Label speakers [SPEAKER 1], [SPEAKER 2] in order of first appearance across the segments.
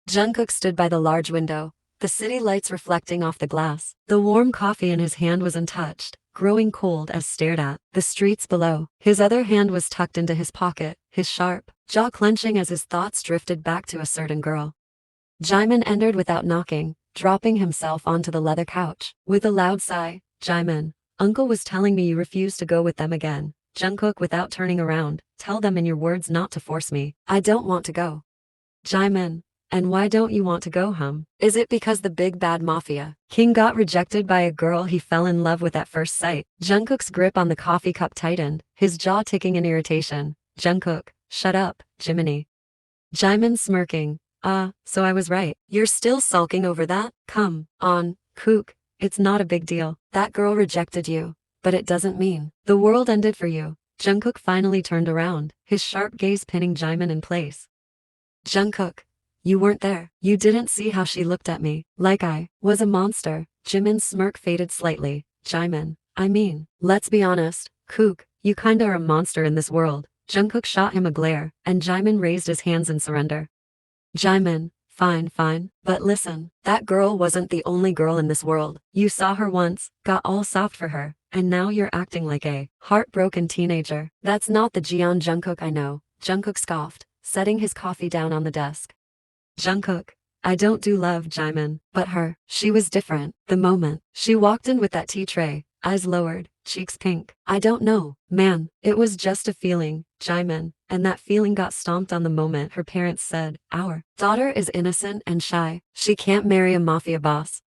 [SPEAKER 1] Jungkook stood by the large window, the city lights reflecting off the glass. The warm coffee in his hand was untouched, growing cold as stared at the streets below. His other hand was tucked into his pocket, his sharp jaw clenching as his thoughts drifted back to a certain girl. Jaemin entered without knocking, dropping himself onto the leather couch. With a loud sigh, Jaemin, Uncle was telling me you refused to go with them again. Jungkook without turning around, tell them in your words not to force me. I don't want to go. Jaemin, and why don't you want to go, hum? Is it because the big bad mafia king got rejected by a girl he fell in love with at first sight? Jungkook's grip on the coffee cup tightened, his jaw ticking in irritation. Jungkook, shut up, Jiminy. Jaemin smirking, so I was right. You're still sulking over that? Come on, Kook, it's not a big deal. That girl rejected you, but it doesn't mean the world ended for you. Jungkook finally turned around, his sharp gaze pinning Jaemin in place. Jungkook, you weren't there. You didn't see how she looked at me, like I was a monster. Jimin's smirk faded slightly. Jaemin, I mean, let's be honest, Kook, you kinda are a monster in this world. Jungkook shot him a glare, and Jaemin raised his hands in surrender. Jaemin, fine, but listen, that girl wasn't the only girl in this world. You saw her once, got all soft for her, and now you're acting like a heartbroken teenager. That's not the Jeon Jungkook I know. Jungkook scoffed, setting his coffee down on the desk. Jungkook, I don't do love, Jaemin, but her, she was different. The moment she walked in with that tea tray, eyes lowered, cheeks pink. I don't know, man, it was just a feeling, Jaemin, and that feeling got stomped on the moment her parents said, our daughter is innocent and shy. She can't marry a mafia boss.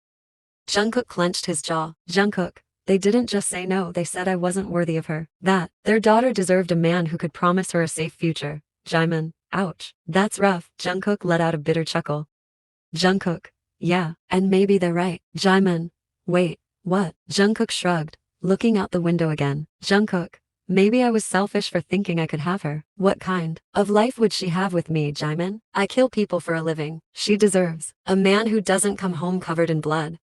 [SPEAKER 1] Jungkook clenched his jaw. Jungkook, they didn't just say no, they said I wasn't worthy of her. That their daughter deserved a man who could promise her a safe future. Jaemin, ouch, that's rough. Jungkook let out a bitter chuckle. Jungkook, yeah, and maybe they're right. Jaemin, wait, what? Jungkook shrugged, looking out the window again. Jungkook, maybe I was selfish for thinking I could have her. What kind of life would she have with me, Jaemin? I kill people for a living. She deserves a man who doesn't come home covered in blood.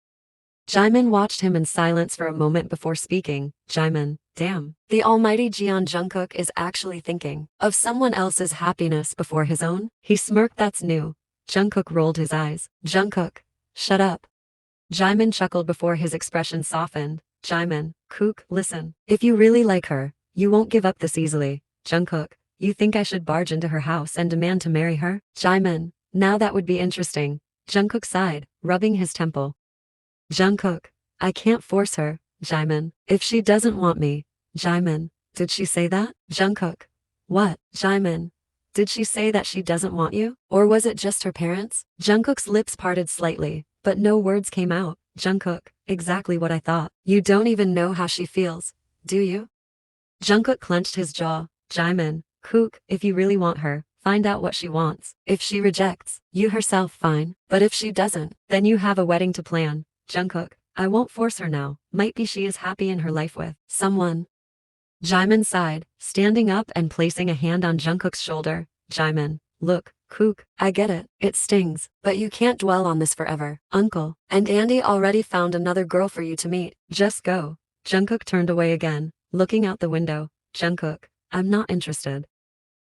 [SPEAKER 1] Jaemin watched him in silence for a moment before speaking. Jaemin, damn, the almighty Jeon Jungkook is actually thinking of someone else's happiness before his own? He smirked. That's new. Jungkook rolled his eyes. Jungkook, shut up. Jaemin chuckled before his expression softened. Jaemin, Kook, listen, if you really like her, you won't give up this easily. Jungkook, you think I should barge into her house and demand to marry her? Jaemin, now that would be interesting. Jungkook sighed, rubbing his temple. Jungkook, I can't force her, Jaemin, if she doesn't want me. Jaemin, did she say that? Jungkook, what? Jaemin, did she say that she doesn't want you? Or was it just her parents? Jungkook's lips parted slightly, but no words came out. Jungkook, exactly what I thought. You don't even know how she feels, do you? Jungkook clenched his jaw. Jaemin, Kook, if you really want her, find out what she wants. If she rejects you herself, fine, but if she doesn't, then you have a wedding to plan. Jungkook, I won't force her now. Might be she is happy in her life with someone. Jaemin sighed, standing up and placing a hand on Jungkook's shoulder. Jaemin, look, Kook, I get it. It stings, but you can't dwell on this forever. Uncle and Andy already found another girl for you to meet. Just go. Jungkook turned away again, looking out the window. Jungkook, I'm not interested.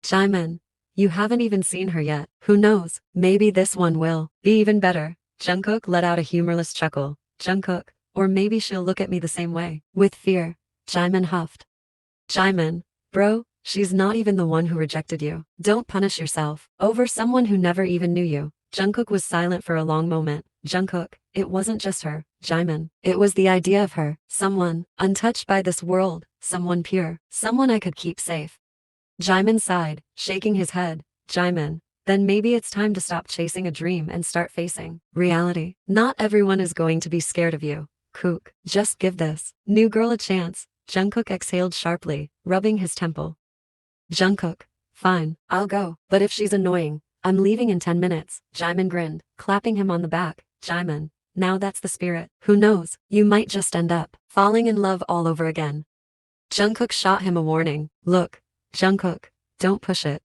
[SPEAKER 1] Jaemin, you haven't even seen her yet. Who knows, maybe this one will be even better. Jungkook let out a humorless chuckle. Jungkook, or maybe she'll look at me the same way. With fear. Jaemin huffed. Jaemin, bro, she's not even the one who rejected you. Don't punish yourself over someone who never even knew you. Jungkook was silent for a long moment. Jungkook, it wasn't just her, Jaemin. It was the idea of her. Someone untouched by this world. Someone pure. Someone I could keep safe. Jaemin sighed, shaking his head. Jaemin, then maybe it's time to stop chasing a dream and start facing reality. Not everyone is going to be scared of you. Kook, just give this new girl a chance. Jungkook exhaled sharply, rubbing his temple. Jungkook, fine, I'll go, but if she's annoying, I'm leaving in 10 minutes. Jaemin grinned, clapping him on the back. Jaemin, now that's the spirit. Who knows, you might just end up falling in love all over again. Jungkook shot him a warning. Look, Jungkook, don't push it.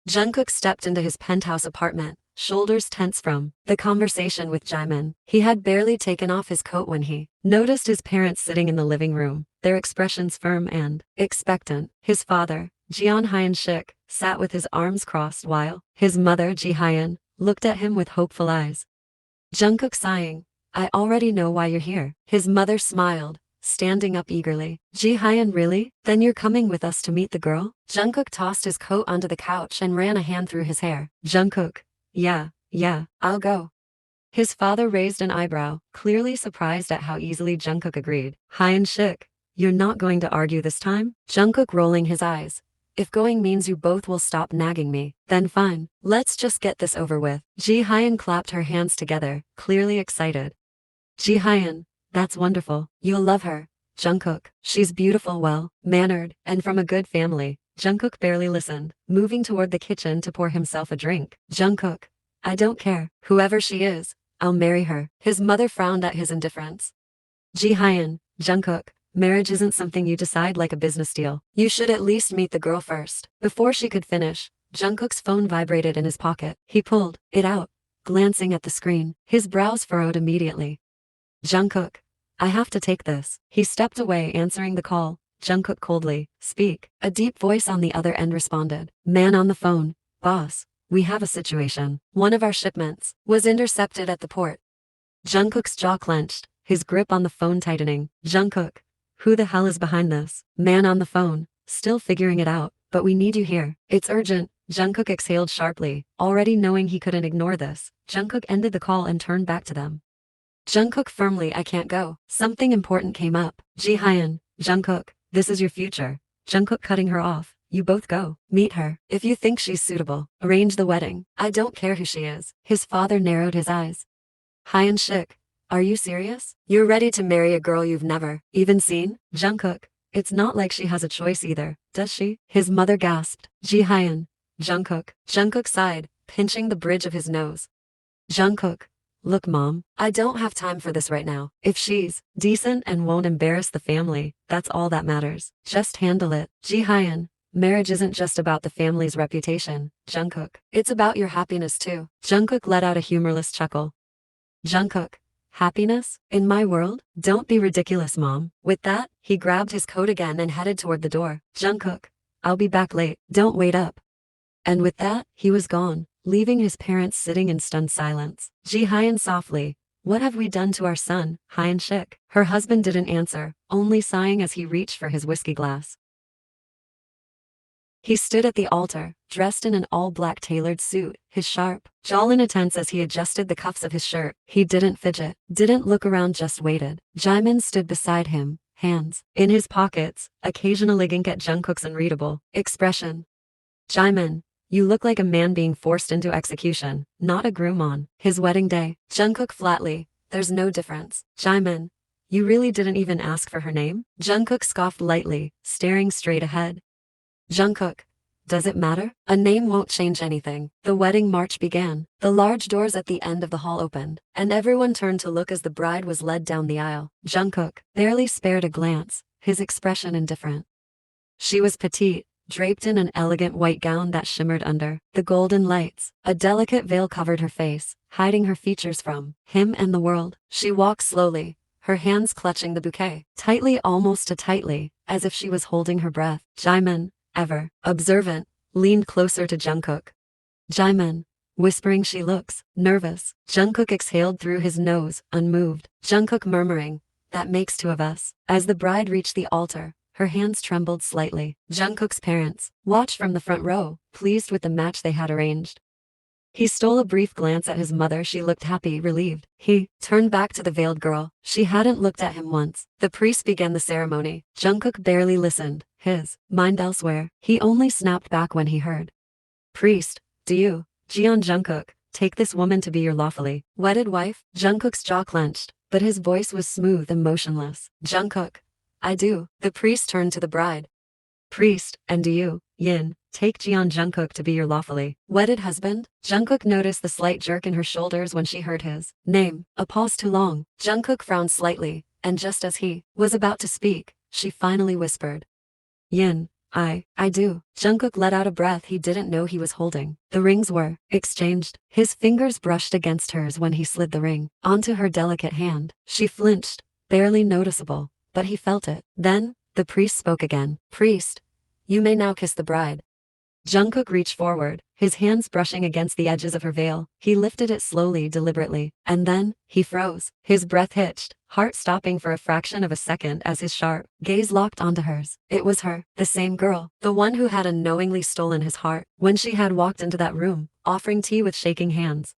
[SPEAKER 1] Jungkook stepped into his penthouse apartment, shoulders tense from the conversation with Jaemin. He had barely taken off his coat when he noticed his parents sitting in the living room, their expressions firm and expectant. His father, Jeon Hyun-sik, sat with his arms crossed while his mother, Ji-hyun, looked at him with hopeful eyes. Jungkook sighing, I already know why you're here. His mother smiled, standing up eagerly. Ji-hyun, really? Then you're coming with us to meet the girl? Jungkook tossed his coat onto the couch and ran a hand through his hair. Jungkook, yeah, I'll go. His father raised an eyebrow, clearly surprised at how easily Jungkook agreed. Hyun-shik, you're not going to argue this time? Jungkook rolling his eyes. If going means you both will stop nagging me, then fine, let's just get this over with. Ji-hyun clapped her hands together, clearly excited. Ji-hyun, that's wonderful, you'll love her. Jungkook, she's beautiful, well-mannered, and from a good family. Jungkook barely listened, moving toward the kitchen to pour himself a drink. Jungkook, I don't care, whoever she is, I'll marry her. His mother frowned at his indifference. Ji-hyun, Jungkook, marriage isn't something you decide like a business deal. You should at least meet the girl first. Before she could finish, Jungkook's phone vibrated in his pocket. He pulled it out, glancing at the screen. His brows furrowed immediately. Jungkook, I have to take this. He stepped away, answering the call. Jungkook coldly, speak. A deep voice on the other end responded. Man on the phone, boss, we have a situation. One of our shipments was intercepted at the port. Jungkook's jaw clenched, his grip on the phone tightening. Jungkook, who the hell is behind this? Man on the phone, still figuring it out, but we need you here. It's urgent. Jungkook exhaled sharply, already knowing he couldn't ignore this. Jungkook ended the call and turned back to them. Jungkook firmly, I can't go. Something important came up. Ji-hyun, Jungkook, this is your future. Jungkook cutting her off. You both go. Meet her. If you think she's suitable, arrange the wedding. I don't care who she is. His father narrowed his eyes. Hyun-shik, are you serious? You're ready to marry a girl you've never even seen? Jungkook, it's not like she has a choice either, does she? His mother gasped. Ji-hyun, Jungkook. Jungkook sighed, pinching the bridge of his nose. Jungkook, look mom, I don't have time for this right now. If she's decent and won't embarrass the family, that's all that matters. Just handle it. Ji-hyun, marriage isn't just about the family's reputation, Jungkook. It's about your happiness too. Jungkook let out a humorless chuckle. Jungkook, happiness? In my world? Don't be ridiculous, mom. With that, he grabbed his coat again and headed toward the door. Jungkook, I'll be back late. Don't wait up. And with that, he was gone, leaving his parents sitting in stunned silence. Ji-hyun softly, what have we done to our son, Hyun-shik? Her husband didn't answer, only sighing as he reached for his whiskey glass. He stood at the altar, dressed in an all-black tailored suit, his sharp jawline tense as he adjusted the cuffs of his shirt. He didn't fidget, didn't look around, just waited. Jaemin stood beside him, hands in his pockets, occasionally looking at Jungkook's unreadable expression. Jaemin, you look like a man being forced into execution, not a groom on his wedding day. Jungkook flatly, there's no difference. Jaemin, you really didn't even ask for her name? Jungkook scoffed lightly, staring straight ahead. Jungkook, does it matter? A name won't change anything. The wedding march began. The large doors at the end of the hall opened, and everyone turned to look as the bride was led down the aisle. Jungkook barely spared a glance, his expression indifferent. She was petite, draped in an elegant white gown that shimmered under the golden lights. A delicate veil covered her face, hiding her features from him and the world. She walked slowly, her hands clutching the bouquet, tightly, almost too tightly, as if she was holding her breath. Jaemin, ever observant, leaned closer to Jungkook. Jaemin, whispering, she looks nervous. Jungkook exhaled through his nose, unmoved. Jungkook murmuring, that makes two of us. As the bride reached the altar, her hands trembled slightly. Jungkook's parents watched from the front row, pleased with the match they had arranged. He stole a brief glance at his mother. She looked happy, relieved. He turned back to the veiled girl. She hadn't looked at him once. The priest began the ceremony. Jungkook barely listened, his mind elsewhere. He only snapped back when he heard. Priest, do you, Jeon Jungkook, take this woman to be your lawfully wedded wife? Jungkook's jaw clenched, but his voice was smooth and motionless. Jungkook, I do. The priest turned to the bride. Priest, and do you, Yin, take Jeon Jungkook to be your lawfully wedded husband? Jungkook noticed the slight jerk in her shoulders when she heard his name. A pause too long. Jungkook frowned slightly, and just as he was about to speak, she finally whispered. Yin, I do. Jungkook let out a breath he didn't know he was holding. The rings were exchanged. His fingers brushed against hers when he slid the ring onto her delicate hand. She flinched, barely noticeable, but he felt it. Then, the priest spoke again. Priest, you may now kiss the bride. Jungkook reached forward, his hands brushing against the edges of her veil. He lifted it slowly, deliberately, and then, he froze. His breath hitched, heart stopping for a fraction of a second as his sharp gaze locked onto hers. It was her, the same girl, the one who had unknowingly stolen his heart when she had walked into that room, offering tea with shaking hands.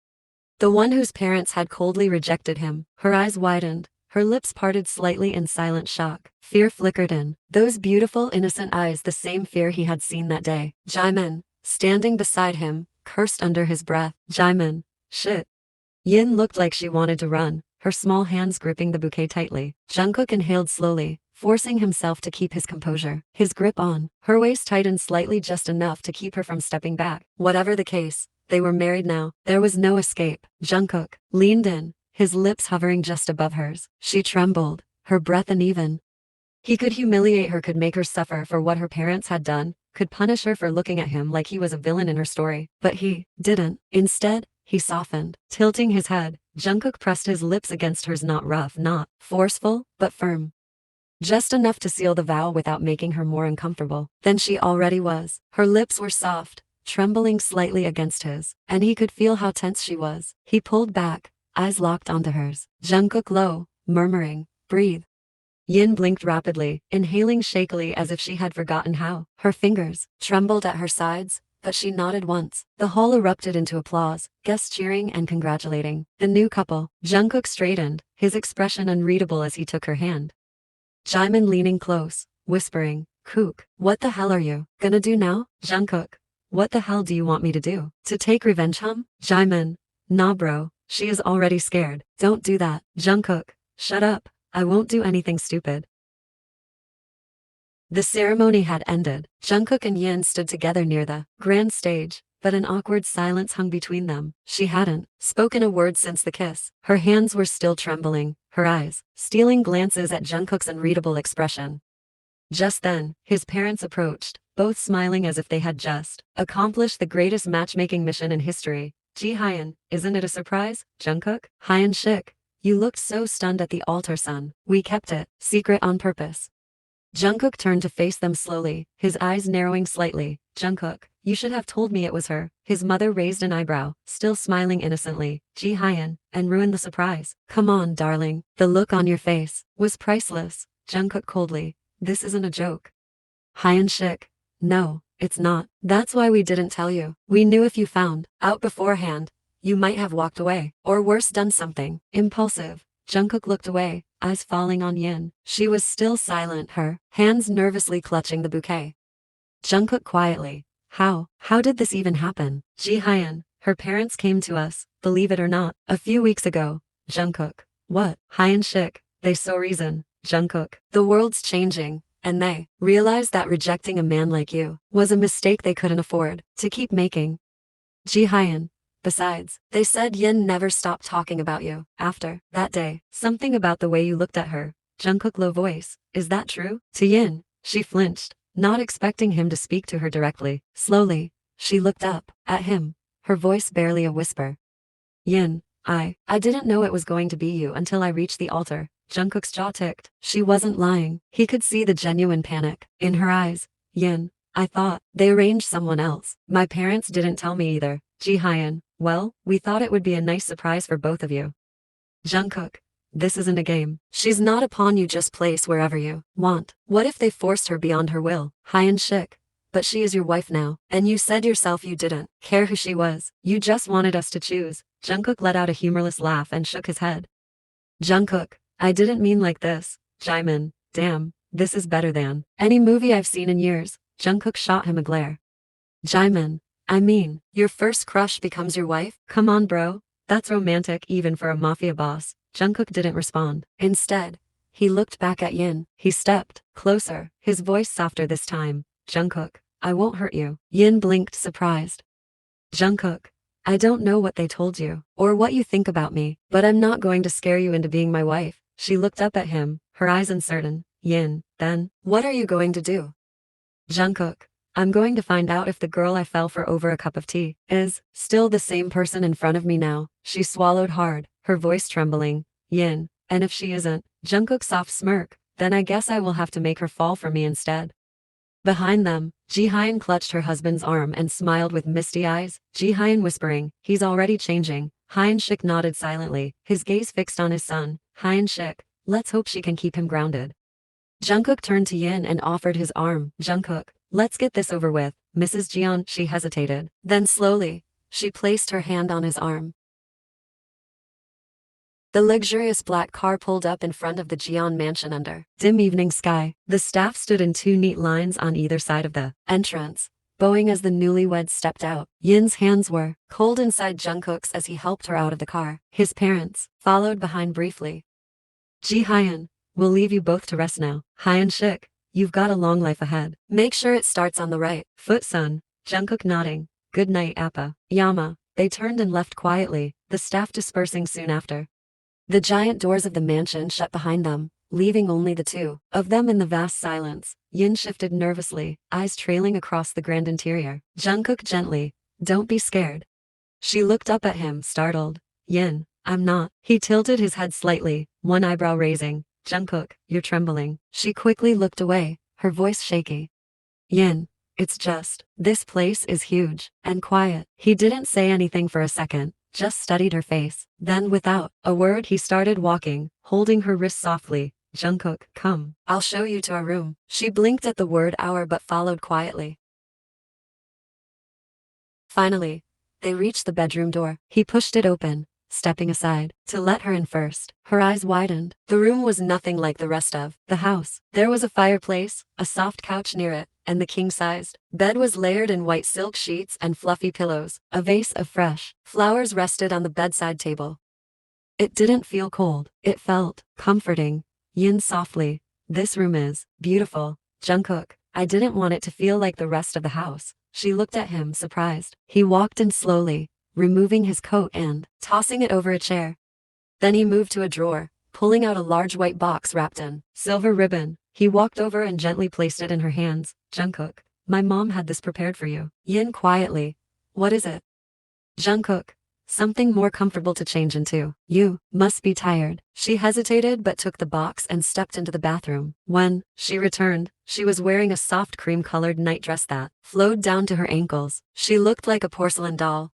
[SPEAKER 1] The one whose parents had coldly rejected him. Her eyes widened, her lips parted slightly in silent shock. Fear flickered in those beautiful, innocent eyes, the same fear he had seen that day. Jimin, standing beside him, cursed under his breath. Jimin, shit. Yin looked like she wanted to run, her small hands gripping the bouquet tightly. Jungkook inhaled slowly, forcing himself to keep his composure. His grip on her waist tightened slightly, just enough to keep her from stepping back. Whatever the case, they were married now. There was no escape. Jungkook leaned in, his lips hovering just above hers. She trembled, her breath uneven. He could humiliate her, could make her suffer for what her parents had done, could punish her for looking at him like he was a villain in her story. But he didn't. Instead, he softened, tilting his head. Jungkook pressed his lips against hers, not rough, not forceful, but firm. Just enough to seal the vow without making her more uncomfortable than she already was. Her lips were soft, trembling slightly against his, and he could feel how tense she was. He pulled back, eyes locked onto hers. Jungkook low, murmuring, breathe. Yin blinked rapidly, inhaling shakily as if she had forgotten how. Her fingers trembled at her sides, but she nodded once. The hall erupted into applause, guests cheering and congratulating the new couple. Jungkook straightened, his expression unreadable as he took her hand. Jimin leaning close, whispering, "Kook, what the hell are you gonna do now?" Jungkook, "What the hell do you want me to do? To take revenge, hum?" Jimin, "Nah bro, she is already scared. Don't do that." Jungkook, "Shut up, I won't do anything stupid." The ceremony had ended. Jungkook and Yin stood together near the grand stage, but an awkward silence hung between them. She hadn't spoken a word since the kiss. Her hands were still trembling, her eyes stealing glances at Jungkook's unreadable expression. Just then, his parents approached, both smiling as if they had just accomplished the greatest matchmaking mission in history. "Ji Hyun, isn't it a surprise?" Jungkook, "Hyun Shik, you looked so stunned at the altar, son. We kept it secret on purpose." Jungkook turned to face them slowly, his eyes narrowing slightly. "Jungkook, you should have told me it was her." His mother raised an eyebrow, still smiling innocently. "Ji Hyun, and ruined the surprise. Come on, darling." The look on your face was priceless. Jungkook coldly, "This isn't a joke." Hyun Shik, "No, it's not. That's why we didn't tell you. We knew if you found out beforehand, you might have walked away, or worse, done something impulsive." Jungkook looked away, eyes falling on Yin. She was still silent, her hands nervously clutching the bouquet. Jungkook quietly, How did this even happen?" "Ji Hyun, her parents came to us, believe it or not, a few weeks ago." Jungkook, "What?" Hyun Shik, "They saw reason." Jungkook, "The world's changing, and they realized that rejecting a man like you was a mistake they couldn't afford to keep making." Ji Hyun, "Besides, they said Yin never stopped talking about you after that day. Something about the way you looked at her." Jungkook low voice, "Is that true?" To Yin, she flinched, not expecting him to speak to her directly. Slowly, she looked up at him, her voice barely a whisper. "Yin, I didn't know it was going to be you until I reached the altar." Jungkook's jaw ticked. She wasn't lying. He could see the genuine panic in her eyes. "Yin, I thought they arranged someone else. My parents didn't tell me either." Ji Hyun, "Well, we thought it would be a nice surprise for both of you." Jungkook, "This isn't a game. She's not a pawn you just place wherever you want. What if they forced her beyond her will?" Hyun Shik, "But she is your wife now, and you said yourself you didn't care who she was. You just wanted us to choose." Jungkook let out a humorless laugh and shook his head. Jungkook, "I didn't mean like this." Jimin, "Damn, this is better than any movie I've seen in years." Jungkook shot him a glare. Jimin, "I mean, your first crush becomes your wife? Come on bro, that's romantic even for a mafia boss." Jungkook didn't respond. Instead, he looked back at Yin. He stepped closer, his voice softer this time. "Jungkook, I won't hurt you." Yin blinked, surprised. Jungkook, "I don't know what they told you, or what you think about me, but I'm not going to scare you into being my wife." She looked up at him, her eyes uncertain. Yin, "Then, what are you going to do?" Jungkook, "I'm going to find out if the girl I fell for over a cup of tea is still the same person in front of me now." She swallowed hard, her voice trembling. Yin, "And if she isn't?" Jungkook's soft smirk, "Then I guess I will have to make her fall for me instead." Behind them, Jihyun clutched her husband's arm and smiled with misty eyes, Jihyun whispering, he's already changing. Hyun Shik nodded silently, his gaze fixed on his son. Hyun Shik, let's hope she can keep him grounded. Jungkook turned to Yin and offered his arm. Jungkook, let's get this over with. Mrs. Jeon, she hesitated. Then slowly, she placed her hand on his arm. The luxurious black car pulled up in front of the Jeon mansion under dim evening sky. The staff stood in two neat lines on either side of the entrance, bowing as the newlyweds stepped out. Yin's hands were cold inside Jungkook's as he helped her out of the car. His parents followed behind briefly. Ji-hyun, we'll leave you both to rest now. Hyun Shik, you've got a long life ahead. Make sure it starts on the right foot, son. Jungkook nodding. Good night, Appa. Yama. They turned and left quietly, the staff dispersing soon after. The giant doors of the mansion shut behind them, leaving only the two of them in the vast silence. Yin shifted nervously, eyes trailing across the grand interior. Jungkook gently, don't be scared. She looked up at him, startled. Yin, I'm not. He tilted his head slightly, one eyebrow raising. Jungkook, you're trembling. She quickly looked away, her voice shaky. Yin, it's just, this place is huge and quiet. He didn't say anything for a second, just studied her face. Then without a word he started walking, holding her wrist softly. Jungkook, come, I'll show you to our room. She blinked at the word our but followed quietly. Finally, they reached the bedroom door. He pushed it open, stepping aside to let her in first. Her eyes widened. The room was nothing like the rest of the house. There was a fireplace, a soft couch near it, and the king-sized bed was layered in white silk sheets and fluffy pillows. A vase of fresh flowers rested on the bedside table. It didn't feel cold. It felt comforting. Yin softly, this room is beautiful. Jungkook, I didn't want it to feel like the rest of the house. She looked at him, surprised. He walked in slowly, removing his coat and tossing it over a chair. Then he moved to a drawer, pulling out a large white box wrapped in silver ribbon. He walked over and gently placed it in her hands. Jungkook, my mom had this prepared for you. Yin quietly, what is it? Jungkook, something more comfortable to change into. You must be tired. She hesitated but took the box and stepped into the bathroom. When she returned, she was wearing a soft cream-colored nightdress that flowed down to her ankles. She looked like a porcelain doll.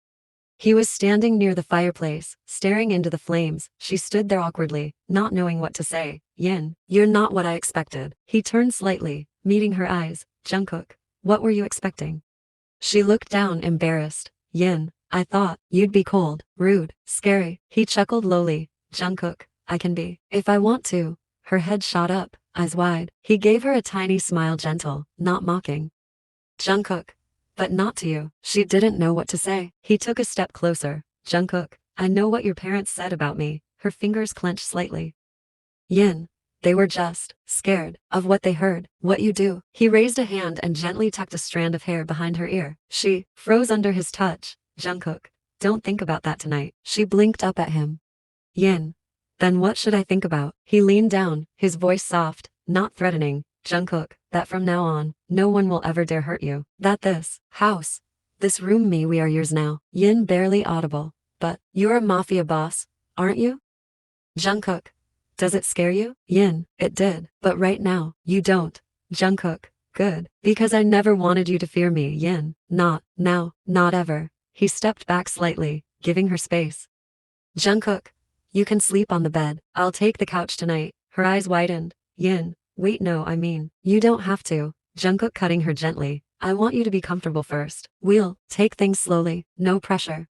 [SPEAKER 1] He was standing near the fireplace, staring into the flames. She stood there awkwardly, not knowing what to say. Yin, you're not what I expected. He turned slightly, meeting her eyes. Jungkook, what were you expecting? She looked down, embarrassed. Yin, I thought you'd be cold, rude, scary. He chuckled lowly. Jungkook, I can be, if I want to. Her head shot up, eyes wide. He gave her a tiny smile, gentle, not mocking. Jungkook, but not to you. She didn't know what to say. He took a step closer. Jungkook, I know what your parents said about me. Her fingers clenched slightly. Yin, they were just scared of what they heard. What you do. He raised a hand and gently tucked a strand of hair behind her ear. She froze under his touch. Jungkook, don't think about that tonight. She blinked up at him. Yin, then what should I think about? He leaned down, his voice soft, not threatening. Jungkook, that from now on, no one will ever dare hurt you. That this house, this room, we are yours now. Yin barely audible. But, you're a mafia boss, aren't you? Jungkook, does it scare you? Yin, it did, but right now, you don't. Jungkook, good, because I never wanted you to fear me. Yin, not now, not ever. He stepped back slightly, giving her space. Jungkook, you can sleep on the bed. I'll take the couch tonight. Her eyes widened. Yin, wait, no, I mean, you don't have to. Jungkook cutting her gently. I want you to be comfortable first. We'll take things slowly, no pressure.